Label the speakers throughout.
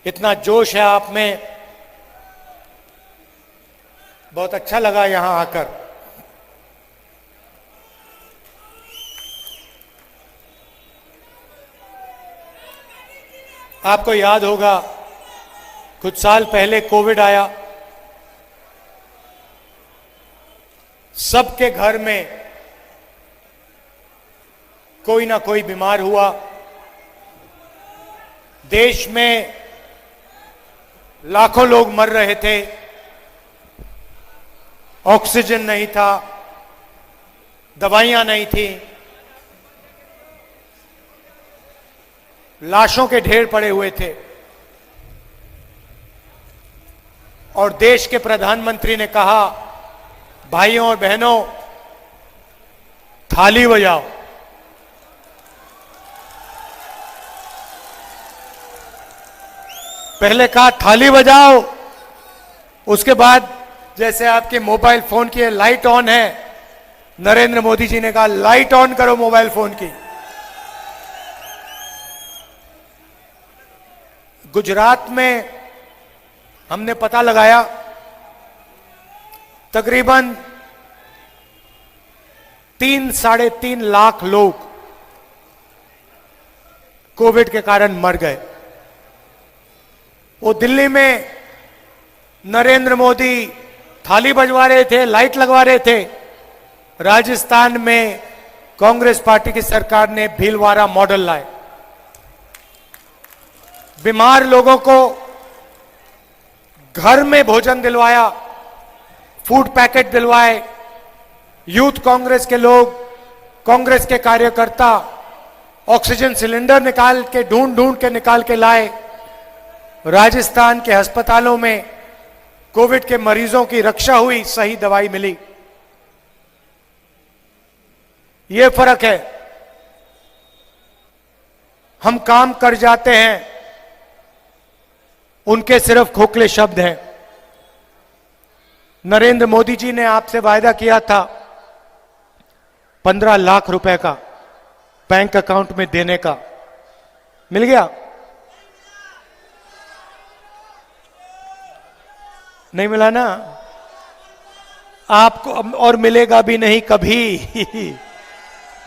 Speaker 1: इतना जोश है आप में, बहुत अच्छा लगा यहां आकर। आपको याद होगा कुछ साल पहले कोविड आया, सबके घर में कोई ना कोई बीमार हुआ। देश में लाखों लोग मर रहे थे, ऑक्सीजन नहीं था, दवाइयां नहीं थी, लाशों के ढेर पड़े हुए थे। और देश के प्रधानमंत्री ने कहा, भाइयों और बहनों, थाली बजाओ। पहले कहा थाली बजाओ, उसके बाद जैसे आपके मोबाइल फोन की लाइट ऑन है, नरेंद्र मोदी जी ने कहा लाइट ऑन करो मोबाइल फोन की। गुजरात में हमने पता लगाया, तकरीबन 3-3.5 लाख लोग कोविड के कारण मर गए। वो दिल्ली में नरेंद्र मोदी थाली बजवा रहे थे, लाइट लगवा रहे थे। राजस्थान में कांग्रेस पार्टी की सरकार ने भीलवाड़ा मॉडल लाए, बीमार लोगों को घर में भोजन दिलवाया, फूड पैकेट दिलवाए। यूथ कांग्रेस के लोग, कांग्रेस के कार्यकर्ता ऑक्सीजन सिलेंडर निकाल के ढूंढ के निकाल के लाए। राजस्थान के अस्पतालों में कोविड के मरीजों की रक्षा हुई, सही दवाई मिली। यह फर्क है, हम काम कर जाते हैं, उनके सिर्फ खोखले शब्द हैं। नरेंद्र मोदी जी ने आपसे वायदा किया था 15 लाख रुपए का बैंक अकाउंट में देने का, मिल गया? नहीं मिला ना? आपको और मिलेगा भी नहीं कभी।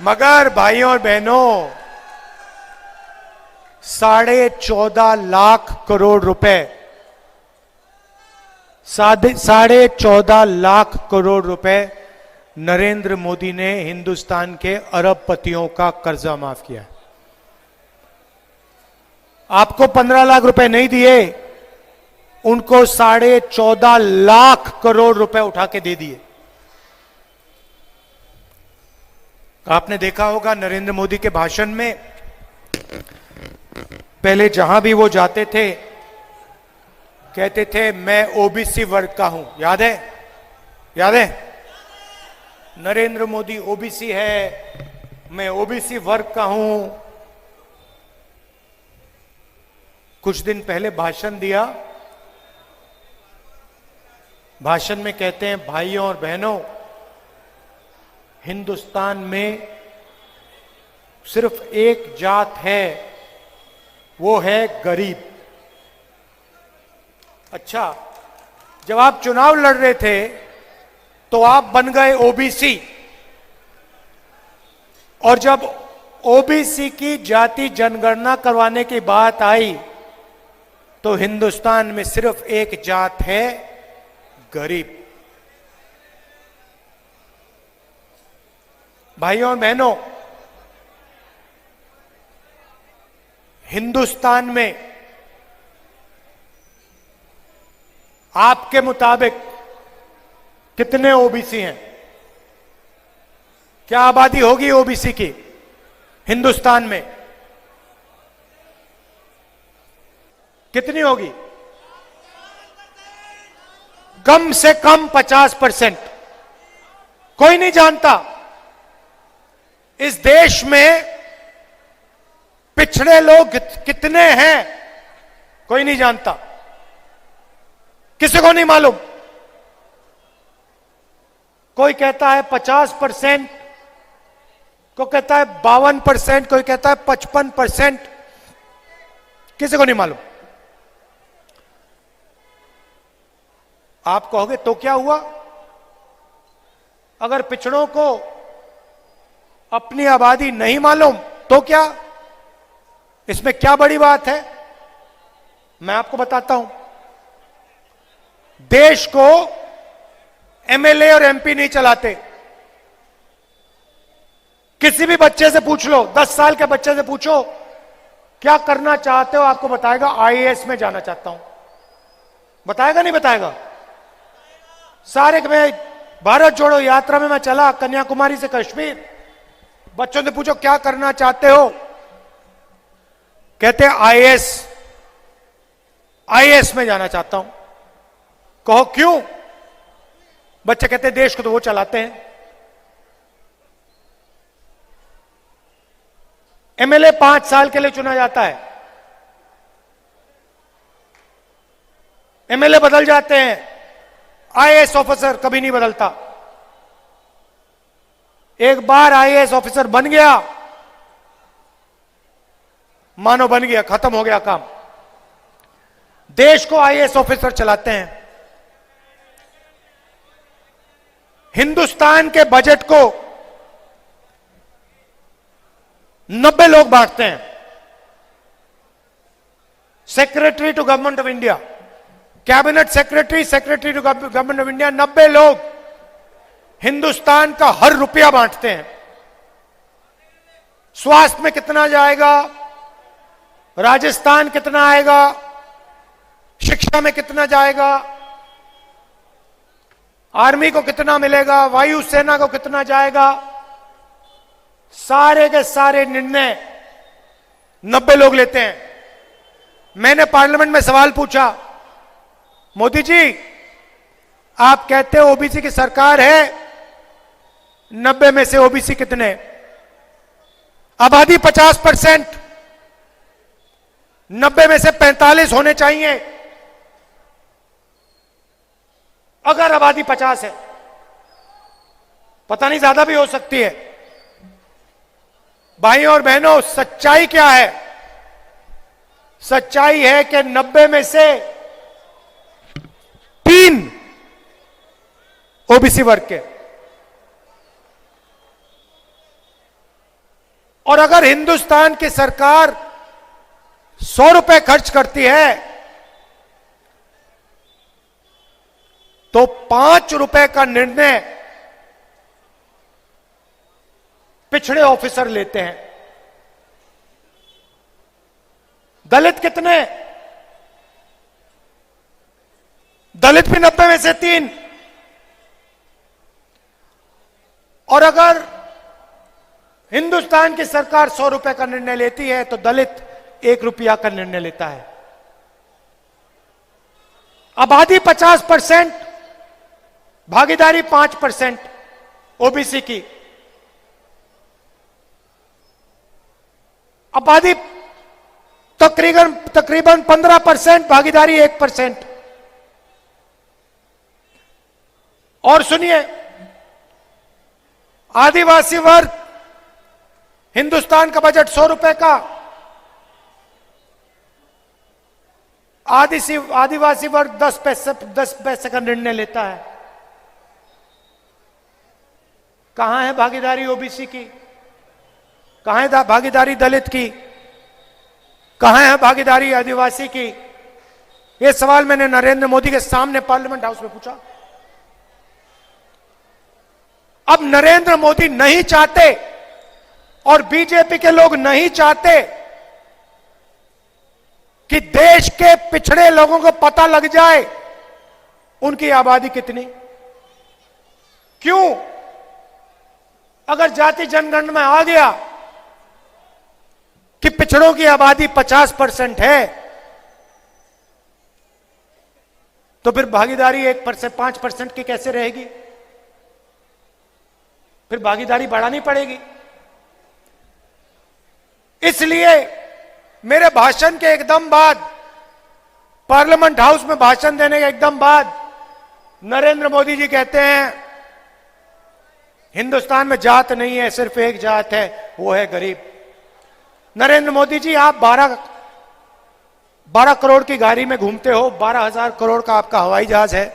Speaker 1: मगर भाइयों और बहनों, 14.5 लाख करोड़ रुपए, 14.5 लाख करोड़ रुपए नरेंद्र मोदी ने हिंदुस्तान के अरबपतियों का कर्जा माफ किया। आपको 15 लाख रुपए नहीं दिए, उनको 14.5 लाख करोड़ रुपए उठा के दे दिए। आपने देखा होगा नरेंद्र मोदी के भाषण में, पहले जहां भी वो जाते थे कहते थे मैं ओबीसी वर्ग का हूं। याद है? याद है? नरेंद्र मोदी ओबीसी है, मैं ओबीसी वर्ग का हूं। कुछ दिन पहले भाषण दिया, भाषण में कहते हैं भाइयों और बहनों, हिंदुस्तान में सिर्फ एक जात है, वो है गरीब। अच्छा, जब आप चुनाव लड़ रहे थे तो आप बन गए ओबीसी, और जब ओबीसी की जाति जनगणना करवाने की बात आई तो हिंदुस्तान में सिर्फ एक जात है, गरीब। भाइयों और बहनों, हिंदुस्तान में आपके मुताबिक कितने ओबीसी हैं? क्या आबादी होगी ओबीसी की हिंदुस्तान में? कितनी होगी? कम से कम 50%। कोई नहीं जानता इस देश में पिछड़े लोग कितने हैं, कोई नहीं जानता, किसी को नहीं मालूम। कोई कहता है 50%, कोई कहता है 52%, कोई कहता है 55%, किसी को नहीं मालूम। आप कहोगे तो क्या हुआ? अगर पिछड़ों को अपनी आबादी नहीं मालूम तो क्या? इसमें क्या बड़ी बात है? मैं आपको बताता हूं। देश को एमएलए और एमपी नहीं चलाते। किसी भी बच्चे से पूछ लो, 10 साल के बच्चे से पूछो क्या करना चाहते हो, आपको बताएगा आईएएस में जाना चाहता हूं। बताएगा नहीं बताएगा? सारे में भारत जोड़ो यात्रा में मैं चला कन्याकुमारी से कश्मीर, बच्चों से पूछो क्या करना चाहते हो, कहते हैं आईएएस, आईएएस में जाना चाहता हूं। कहो क्यों? बच्चे कहते हैं देश को तो वो चलाते हैं। एमएलए 5 साल के लिए चुना जाता है, एमएलए बदल जाते हैं, आईएएस ऑफिसर कभी नहीं बदलता। एक बार आईएएस ऑफिसर बन गया, मानो बन गया, खत्म हो गया काम। देश को आईएएस ऑफिसर चलाते हैं। हिंदुस्तान के बजट को 90 लोग बांटते हैं। Secretary to government of India, cabinet secretary, secretary to government of India, 90 लोग हिंदुस्तान का हर रुपया बांटते हैं। स्वास्थ्य में कितना जाएगा, राजस्थान कितना आएगा, शिक्षा में कितना जाएगा, आर्मी को कितना मिलेगा, वायुसेना को कितना जाएगा, सारे के सारे निर्णय 90 लोग लेते हैं। मैंने पार्लियामेंट में सवाल पूछा, मोदी जी आप कहते हो ओबीसी की सरकार है, 90 में से ओबीसी कितने? आबादी 50%, 90 में से 45 होने चाहिए। अगर आबादी 50 है, पता नहीं ज्यादा भी हो सकती है। भाइयों और बहनों, सच्चाई क्या है? सच्चाई है कि 90 में से 3 ओबीसी वर्ग के। और अगर हिंदुस्तान की सरकार 100 रुपए खर्च करती है तो 5 रुपए का निर्णय पिछड़े ऑफिसर लेते हैं। दलित कितने? दलित भी 90 में से 3। और अगर हिंदुस्तान की सरकार 100 रुपए का निर्णय लेती है तो दलित 1 रुपया का निर्णय लेता है। आबादी 50%, भागीदारी 5% ओबीसी की। आबादी तकरीबन 15%, भागीदारी 1%। और सुनिए, आदिवासी वर्ग, हिंदुस्तान का बजट 100 रुपए का, आदिवासी वर्ग 10 पैसे का निर्णय लेता है। कहां है भागीदारी ओबीसी की? कहां है भागीदारी दलित की? कहां है भागीदारी आदिवासी की? यह सवाल मैंने नरेंद्र मोदी के सामने पार्लियामेंट हाउस में पूछा। अब नरेंद्र मोदी नहीं चाहते और बीजेपी के लोग नहीं चाहते कि देश के पिछड़े लोगों को पता लग जाए उनकी आबादी कितनी। क्यों? अगर जाति जनगणना में आ गया कि पिछड़ों की आबादी 50% है तो फिर भागीदारी 1% 5% की कैसे रहेगी? फिर भागीदारी बढ़ानी पड़ेगी। इसलिए मेरे भाषण के एकदम बाद, पार्लियामेंट हाउस में भाषण देने के एकदम बाद नरेंद्र मोदी जी कहते हैं हिंदुस्तान में जात नहीं है, सिर्फ एक जात है, वो है गरीब। नरेंद्र मोदी जी, आप 12 करोड़ की गाड़ी में घूमते हो, 12,000 करोड़ का आपका हवाई जहाज है,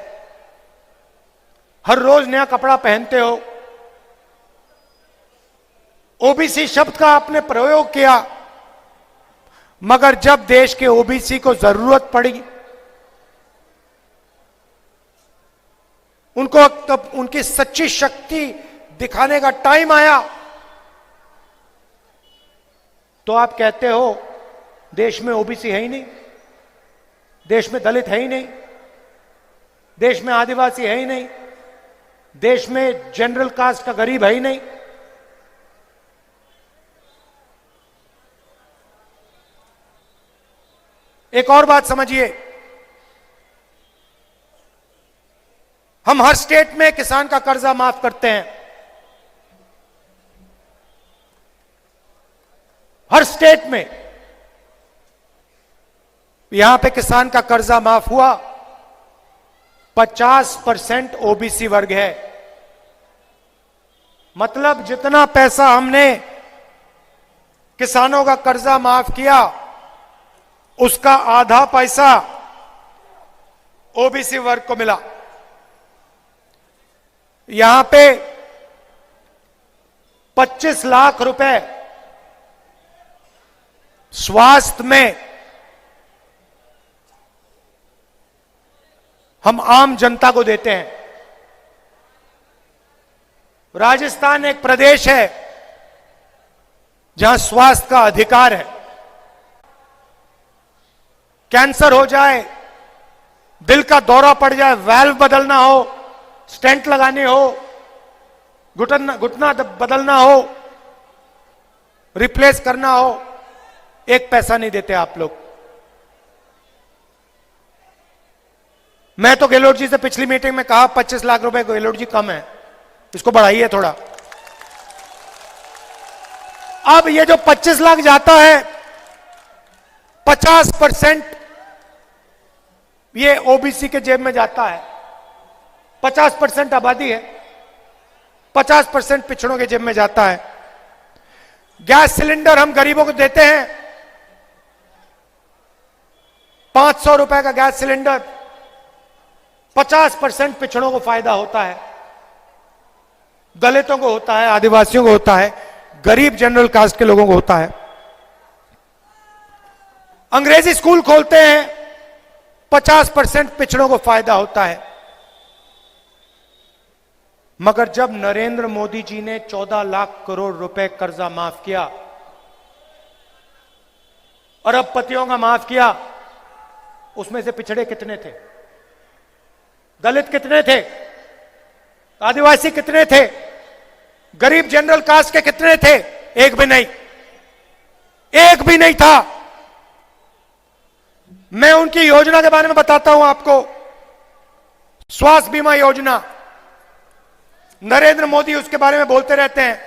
Speaker 1: हर रोज नया कपड़ा पहनते हो, ओबीसी शब्द का आपने प्रयोग किया, मगर जब देश के ओबीसी को जरूरत पड़ी, उनको तब उनकी सच्ची शक्ति दिखाने का टाइम आया, तो आप कहते हो देश में ओबीसी है ही नहीं, देश में दलित है ही नहीं, देश में आदिवासी है ही नहीं, देश में जनरल कास्ट का गरीब है ही नहीं। एक और बात समझिए, हम हर स्टेट में किसान का कर्जा माफ करते हैं, हर स्टेट में। यहां पे किसान का कर्जा माफ हुआ, 50% ओबीसी वर्ग है, मतलब जितना पैसा हमने किसानों का कर्जा माफ किया, उसका आधा पैसा ओबीसी वर्ग को मिला। यहां पे 25 लाख रुपए स्वास्थ्य में हम आम जनता को देते हैं। राजस्थान एक प्रदेश है जहां स्वास्थ्य का अधिकार है। कैंसर हो जाए, दिल का दौरा पड़ जाए, वाल्व बदलना हो, स्टेंट लगाने हो, घुटना बदलना हो, रिप्लेस करना हो, एक पैसा नहीं देते आप लोग। मैं तो गहलोत जी से पिछली मीटिंग में कहा 25 लाख रुपए गहलोत जी कम है, इसको बढ़ाइए थोड़ा। अब ये जो 25 लाख जाता है, 50% ये ओबीसी के जेब में जाता है। 50% आबादी है, 50% पिछड़ों के जेब में जाता है। गैस सिलेंडर हम गरीबों को देते हैं, 500 रुपए का गैस सिलेंडर, 50% पिछड़ों को फायदा होता है, दलितों को होता है, आदिवासियों को होता है, गरीब जनरल कास्ट के लोगों को होता है। अंग्रेजी स्कूल खोलते हैं, 50% पिछड़ों को फायदा होता है। मगर जब नरेंद्र मोदी जी ने 14 लाख करोड़ रुपए कर्जा माफ किया, अरबपतियों का माफ किया, उसमें से पिछड़े कितने थे? दलित कितने थे? आदिवासी कितने थे? गरीब जनरल कास्ट के कितने थे? एक भी नहीं, एक भी नहीं था। मैं उनकी योजना के बारे में बताता हूं आपको। स्वास्थ्य बीमा योजना, नरेंद्र मोदी उसके बारे में बोलते रहते हैं।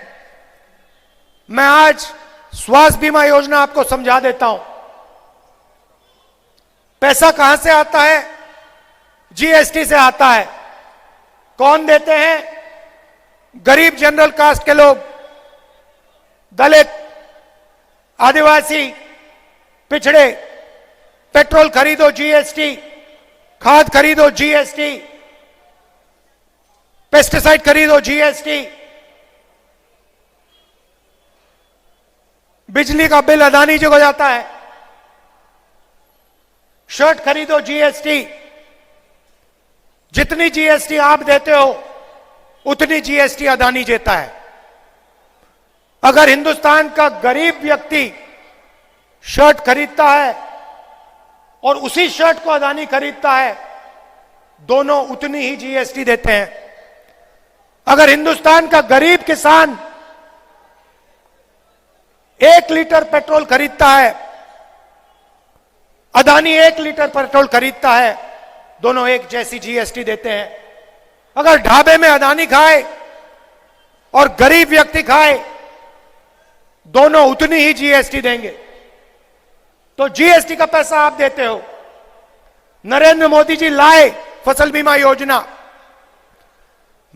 Speaker 1: मैं आज स्वास्थ्य बीमा योजना आपको समझा देता हूं। पैसा कहां से आता है? जीएसटी से आता है। कौन देते हैं? गरीब जनरल कास्ट के लोग, दलित, आदिवासी, पिछड़े। पेट्रोल खरीदो जीएसटी, खाद खरीदो जीएसटी, पेस्टिसाइड खरीदो जीएसटी, बिजली का बिल अदानी जी को जाता है, शर्ट खरीदो जीएसटी। जितनी जीएसटी आप देते हो उतनी जीएसटी अदानी देता है। अगर हिंदुस्तान का गरीब व्यक्ति शर्ट खरीदता है और उसी शर्ट को अदानी खरीदता है, दोनों उतनी ही जीएसटी देते हैं। अगर हिंदुस्तान का गरीब किसान 1 लीटर पेट्रोल खरीदता है, अदानी 1 लीटर पेट्रोल खरीदता है, दोनों एक जैसी जीएसटी देते हैं। अगर ढाबे में अदानी खाए और गरीब व्यक्ति खाए, दोनों उतनी ही जीएसटी देंगे। तो जीएसटी का पैसा आप देते हो। नरेंद्र मोदी जी लाए फसल बीमा योजना,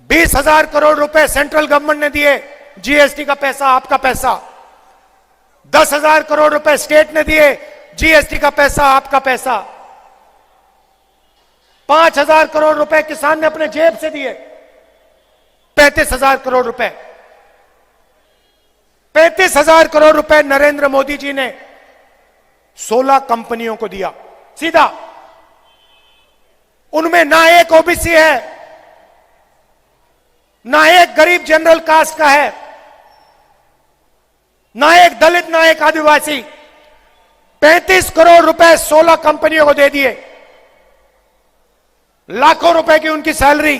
Speaker 1: 20,000 करोड़ रुपए सेंट्रल गवर्नमेंट ने दिए, जीएसटी का पैसा आपका पैसा। 10,000 करोड़ रुपए स्टेट ने दिए, जीएसटी का पैसा आपका पैसा। 5,000 करोड़ रुपए किसान ने अपने जेब से दिए, 35,000 करोड़ रुपए, 35,000 करोड़ रुपए नरेंद्र मोदी जी ने 16 कंपनियों को दिया सीधा। उनमें ना एक ओबीसी है, ना एक गरीब जनरल कास्ट का है, ना एक दलित, ना एक आदिवासी। 35 करोड़ रुपए 16 कंपनियों को दे दिए। लाखों रुपए की उनकी सैलरी,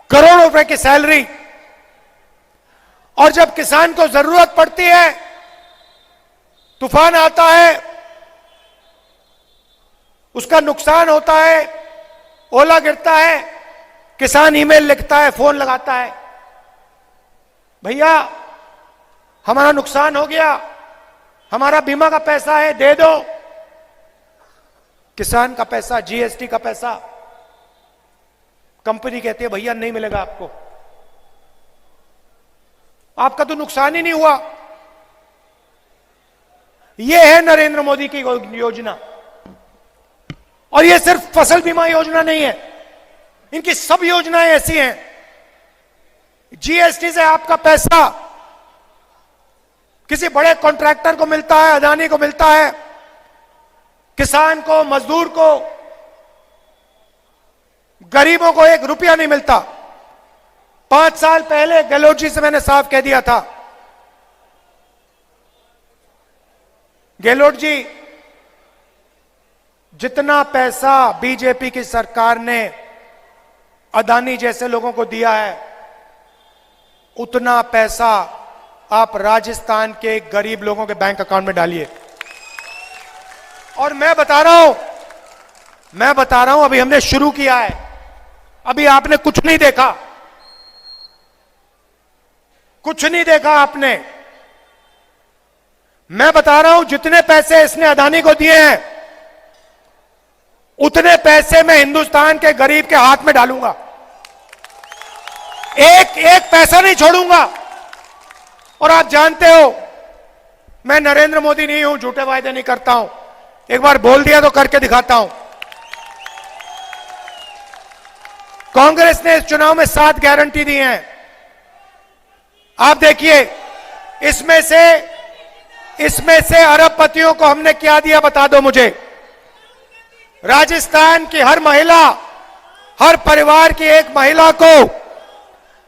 Speaker 1: करोड़ों रुपए की सैलरी। और जब किसान को जरूरत पड़ती है, तूफान आता है, उसका नुकसान होता है, ओला गिरता है, किसान ईमेल लिखता है, फोन लगाता है, भैया हमारा नुकसान हो गया, हमारा बीमा का पैसा है, दे दो। किसान का पैसा, जीएसटी का पैसा, कंपनी कहती है भैया नहीं मिलेगा आपको, आपका तो नुकसान ही नहीं हुआ। यह है नरेंद्र मोदी की योजना। और यह सिर्फ फसल बीमा योजना नहीं है, इनकी सब योजनाएं ऐसी हैं। जीएसटी से आपका पैसा किसी बड़े कॉन्ट्रैक्टर को मिलता है, अदानी को मिलता है, किसान को, मजदूर को, गरीबों को 1 रुपया नहीं मिलता। 5 साल पहले गहलोत जी से मैंने साफ कह दिया था, गहलोत जी जितना पैसा बीजेपी की सरकार ने अदानी जैसे लोगों को दिया है, उतना पैसा आप राजस्थान के गरीब लोगों के बैंक अकाउंट में डालिए। और मैं बता रहा हूं अभी हमने शुरू किया है, अभी आपने कुछ नहीं देखा, कुछ नहीं देखा आपने। मैं बता रहा हूं जितने पैसे इसने अदानी को दिए हैं, उतने पैसे मैं हिंदुस्तान के गरीब के हाथ में डालूंगा। एक एक पैसा नहीं छोड़ूंगा। और आप जानते हो मैं नरेंद्र मोदी नहीं हूं, झूठे वायदे नहीं करता हूं, एक बार बोल दिया तो करके दिखाता हूं। कांग्रेस ने इस चुनाव में 7 गारंटी दी हैं। आप देखिए, इसमें से अरबपतियों को हमने क्या दिया, बता दो मुझे। राजस्थान की हर महिला, हर परिवार की एक महिला को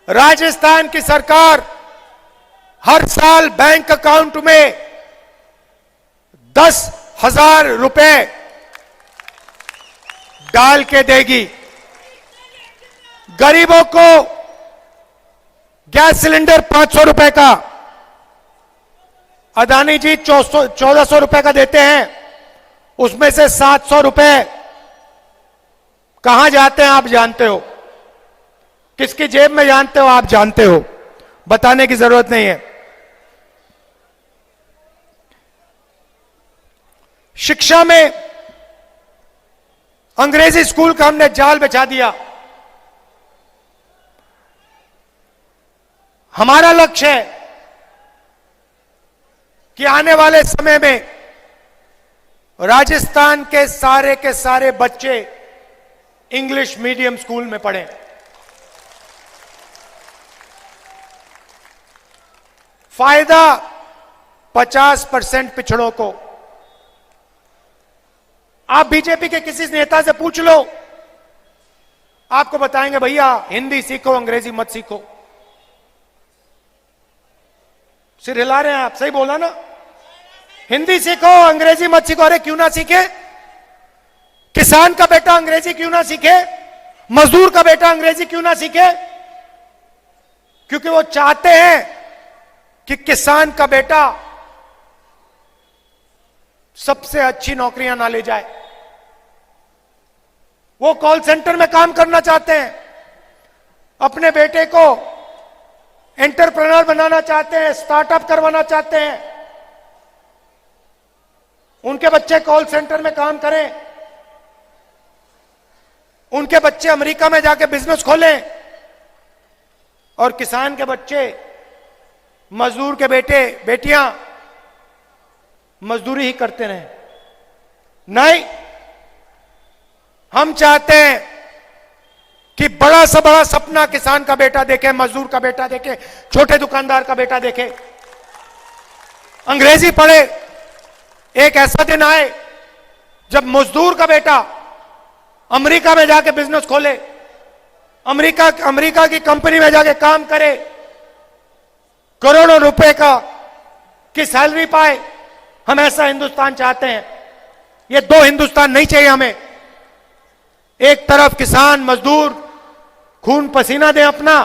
Speaker 1: राजस्थान की सरकार हर साल बैंक अकाउंट में 10,000 रुपए डाल के देगी। गरीबों को गैस सिलेंडर 500 रुपए का, अदानी जी 1400 रुपए का देते हैं, उसमें से 700 रुपए कहां जाते हैं आप जानते हो, किसकी जेब में जानते हो आप जानते हो, बताने की जरूरत नहीं है। शिक्षा में अंग्रेजी स्कूल का हमने जाल बिछा दिया। हमारा लक्ष्य है कि आने वाले समय में राजस्थान के सारे बच्चे इंग्लिश मीडियम स्कूल में पढ़ें। फायदा 50% पिछड़ों को। आप बीजेपी के किसी नेता से पूछ लो, आपको बताएंगे भैया हिंदी सीखो, अंग्रेजी मत सीखो। सिर हिला रहे हैं आप, सही बोला ना, हिंदी सीखो अंग्रेजी मत सीखो। अरे क्यों ना सीखे? किसान का बेटा अंग्रेजी क्यों ना सीखे? मजदूर का बेटा अंग्रेजी क्यों ना सीखे? क्योंकि वो चाहते हैं कि किसान का बेटा सबसे अच्छी नौकरियां ना ले जाए। वो कॉल सेंटर में काम करना चाहते हैं, अपने बेटे को एंटरप्रेन्योर बनाना चाहते हैं, स्टार्टअप करवाना चाहते हैं। उनके बच्चे कॉल सेंटर में काम करें, उनके बच्चे अमेरिका में जाके बिजनेस खोलें, और किसान के बच्चे, मजदूर के बेटे बेटियां मजदूरी ही करते रहें। नहीं, हम चाहते हैं कि बड़ा से बड़ा सपना किसान का बेटा देखे, मजदूर का बेटा देखे, छोटे दुकानदार का बेटा देखे, अंग्रेजी पढ़े। एक ऐसा दिन आए जब मजदूर का बेटा अमेरिका में जाके बिजनेस खोले, अमेरिका की कंपनी में जाके काम करे, करोड़ों रुपए की सैलरी पाए। हम ऐसा हिंदुस्तान चाहते हैं। ये दो हिंदुस्तान नहीं चाहिए हमें। एक तरफ किसान मजदूर खून पसीना दें अपना,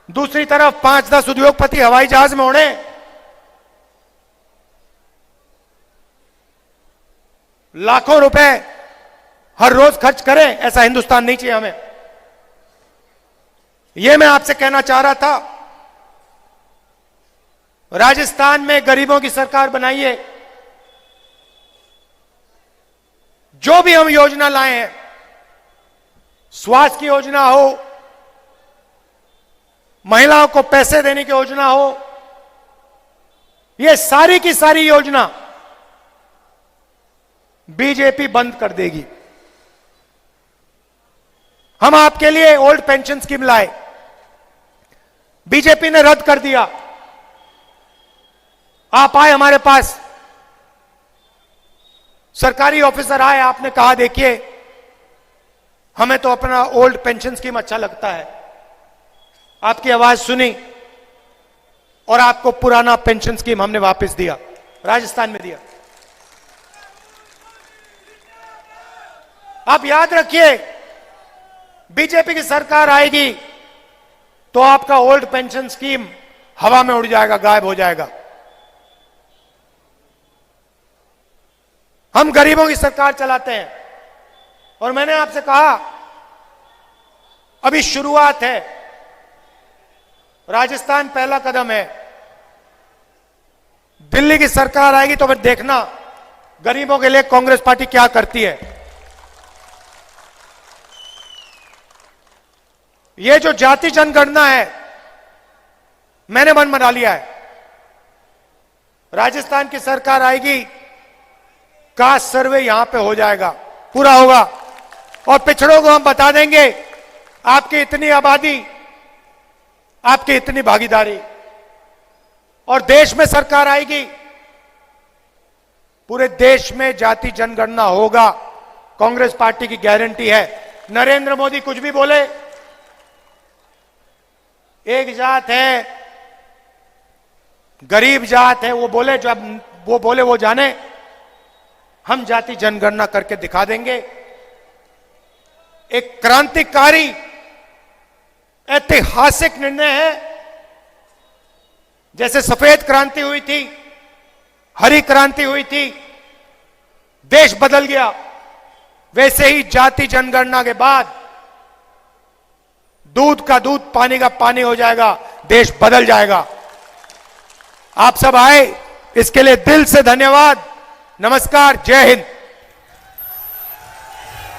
Speaker 1: दूसरी तरफ 5-10 उद्योगपति हवाई जहाज में उड़े, लाखों रुपए हर रोज खर्च करें। ऐसा हिंदुस्तान नहीं चाहिए हमें। यह मैं आपसे कहना चाह रहा था। राजस्थान में गरीबों की सरकार बनाइए। जो भी हम योजना लाए हैं, स्वास्थ्य की योजना हो, महिलाओं को पैसे देने की योजना हो, ये सारी की सारी योजना बीजेपी बंद कर देगी। हम आपके लिए ओल्ड पेंशन स्कीम लाए, बीजेपी ने रद्द कर दिया। आप आए हमारे पास, सरकारी ऑफिसर आए, आपने कहा देखिए हमें तो अपना ओल्ड पेंशन स्कीम अच्छा लगता है। आपकी आवाज सुनी और आपको पुराना पेंशन स्कीम हमने वापस दिया, राजस्थान में दिया। आप याद रखिए, बीजेपी की सरकार आएगी तो आपका ओल्ड पेंशन स्कीम हवा में उड़ जाएगा, गायब हो जाएगा। हम गरीबों की सरकार चलाते हैं। और मैंने आपसे कहा अभी शुरुआत है, राजस्थान पहला कदम है। दिल्ली की सरकार आएगी तो फिर देखना गरीबों के लिए कांग्रेस पार्टी क्या करती है। ये जो जाति जनगणना है, मैंने मन बना लिया है, राजस्थान की सरकार आएगी, कास्ट सर्वे यहां पे हो जाएगा, पूरा होगा। और पिछड़ों को हम बता देंगे आपकी इतनी आबादी, आपकी इतनी भागीदारी। और देश में सरकार आएगी, पूरे देश में जाति जनगणना होगा, कांग्रेस पार्टी की गारंटी है। नरेंद्र मोदी कुछ भी बोले, एक जात है, गरीब जात है, वो बोले, जब वो बोले वो जाने। हम जाति जनगणना करके दिखा देंगे। एक क्रांतिकारी ऐतिहासिक निर्णय है। जैसे सफेद क्रांति हुई थी, हरी क्रांति हुई थी, देश बदल गया, वैसे ही जाति जनगणना के बाद दूध का दूध, पानी का पानी हो जाएगा, देश बदल जाएगा। आप सब आए, इसके लिए दिल से धन्यवाद। नमस्कार, जय हिंद।